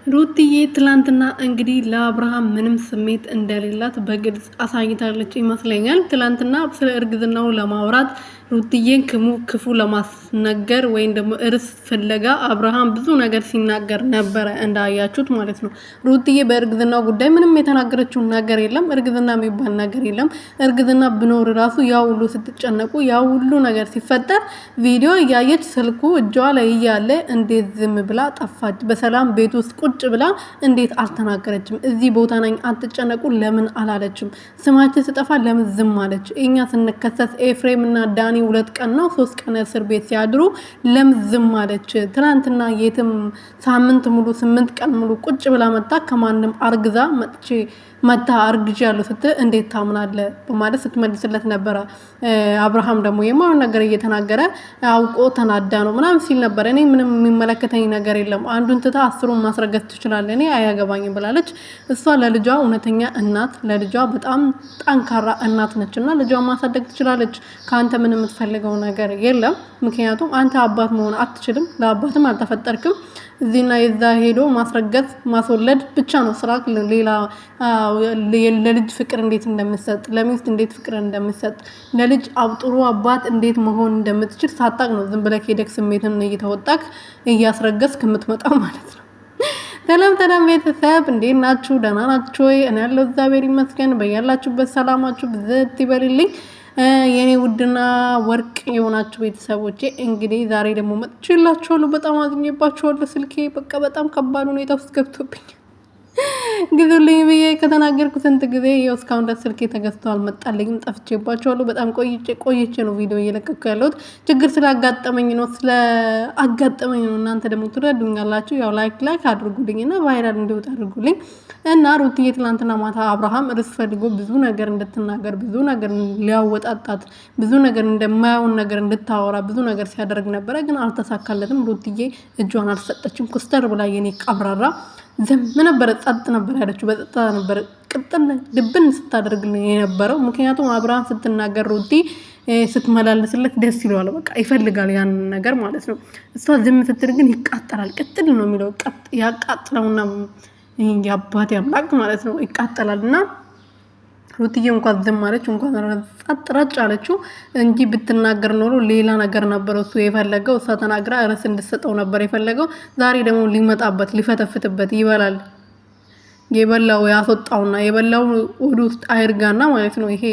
ሩትዬ ትላንትና እንግዲህ ለአብርሃም ምንም ስሜት እንደሌላት በግልጽ አሳይታለች ይመስለኛል። ትላንትና ስለ እርግዝናው ለማውራት ሩትዬን ክፉ ለማስነገር ወይም ደግሞ እርስ ፍለጋ አብርሃም ብዙ ነገር ሲናገር ነበረ እንዳያችሁት ማለት ነው። ሩትዬ በእርግዝናው ጉዳይ ምንም የተናገረችው ነገር የለም። እርግዝና የሚባል ነገር የለም። እርግዝና ብኖር ራሱ ያ ሁሉ ስትጨነቁ ያ ሁሉ ነገር ሲፈጠር ቪዲዮ እያየች ስልኩ እጇ ላይ እያለ እንዴት ዝም ብላ ጠፋች? በሰላም ቤት ውስጥ ቁጭ ብላ እንዴት አልተናገረችም? እዚህ ቦታ ነኝ አትጨነቁ ለምን አላለችም? ስማችን ስጠፋ ለምን ዝም አለች? እኛ ስንከሰስ ኤፍሬም እና ዳኒ 2 ቀን ነው 3 ቀን እስር ቤት ሲያድሩ ለምን ዝም አለች? ትናንትና የትም ሳምንት ሙሉ 8 ቀን ሙሉ ቁጭ ብላ መጣ ከማንም አርግዛ መታ አርግጅ ያለው ስትል እንዴት ታምናለ በማለት ስትመልስለት ነበረ። አብርሃም ደግሞ የማውን ነገር እየተናገረ አውቆ ተናዳ ነው ምናምን ሲል ነበር። እኔ ምንም የሚመለከተኝ ነገር የለም አንዱን ትታ 10ሩን ማስረገጥ ትችላለህ እኔ አያገባኝም ብላለች። እሷ ለልጇ እውነተኛ እናት ለልጇ በጣም ጠንካራ እናት ነችና ልጇን ማሳደግ ትችላለች። ካንተ ምንም የምትፈልገው ነገር የለም። ምክንያቱም አንተ አባት መሆን አትችልም ለአባትም አልተፈጠርክም። እዚህና የዛ ሄዶ ማስረገጥ ማስወለድ ብቻ ነው ስራ። ሌላ ለልጅ ፍቅር እንዴት እንደምትሰጥ ለሚስት እንዴት ፍቅር እንደምትሰጥ ለልጅ ጥሩ አባት እንዴት መሆን እንደምትችል ሳታቅ ነው ዝም ብለህ ሄደክ ስሜትን እየተወጣክ እያስረገዝክ የምትመጣው ማለት ነው። ሰላም ቤተሰብ እንዴት ናችሁ? ደህና ናችሁ ወይ? እኔ ያለው እግዚአብሔር ይመስገን። በያላችሁበት ሰላማችሁ ብዝት ይበልልኝ። የኔ ውድና ወርቅ የሆናችሁ ቤተሰቦቼ እንግዲህ ዛሬ ደግሞ መጥቼላችኋለሁ። በጣም አዝኜባችኋለሁ። ስልኬ በቃ በጣም ከባድ ሁኔታ ውስጥ ገብቶብኝ ግዙልኝ ብዬ ከተናገርኩ ስንት ጊዜ ያው እስካሁን ድረስ ስልኬ ተገዝቶ አልመጣልኝም። ጠፍቼባችኋለሁ። በጣም ቆይቼ ነው ቪዲዮ እየለቀኩ ያለሁት። ችግር ስላጋጠመኝ ነው እናንተ ደግሞ ትረዱኛላችሁ። ያው ላይክ አድርጉልኝና ቫይራል እንዲወጣ አድርጉልኝ። እና ሩትዬ ትላንትና ማታ አብርሃም እርስ ፈልጎ ብዙ ነገር እንድትናገር ብዙ ነገር ሊያወጣጣት ብዙ ነገር እንደማያውን ነገር እንድታወራ ብዙ ነገር ሲያደርግ ነበረ፣ ግን አልተሳካለትም። ሩትዬ እጇን አልሰጠችም። ኩስተር ብላ የኔ ቀብራራ ዝም ነበረ፣ ጸጥ ነበር ያለችው። በጸጥታ ነበር ቅጥል ድብን ስታደርግልኝ የነበረው። ምክንያቱም አብርሃም ስትናገር ሩቲ ስትመላለስለት ደስ ይለዋል። በቃ ይፈልጋል ያን ነገር ማለት ነው። እሷ ዝም ስትል ግን ይቃጠላል። ቅጥል ነው የሚለው ያቃጥለውና የአባቴ አምላክ ማለት ነው ይቃጠላል። እና ሩትዬ እንኳን ዝም አለች፣ እንኳን ጸጥ ረጭ አለችው እንጂ ብትናገር ኖሮ ሌላ ነገር ነበር እሱ የፈለገው። እሷ ተናግራ ርዕስ እንድትሰጠው ነበር የፈለገው። ዛሬ ደግሞ ሊመጣበት ሊፈተፍትበት ይበላል። የበላው ያስወጣውና የበላው ወደ ውስጥ አይርጋና ማለት ነው። ይሄ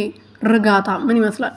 ርጋታ ምን ይመስላል?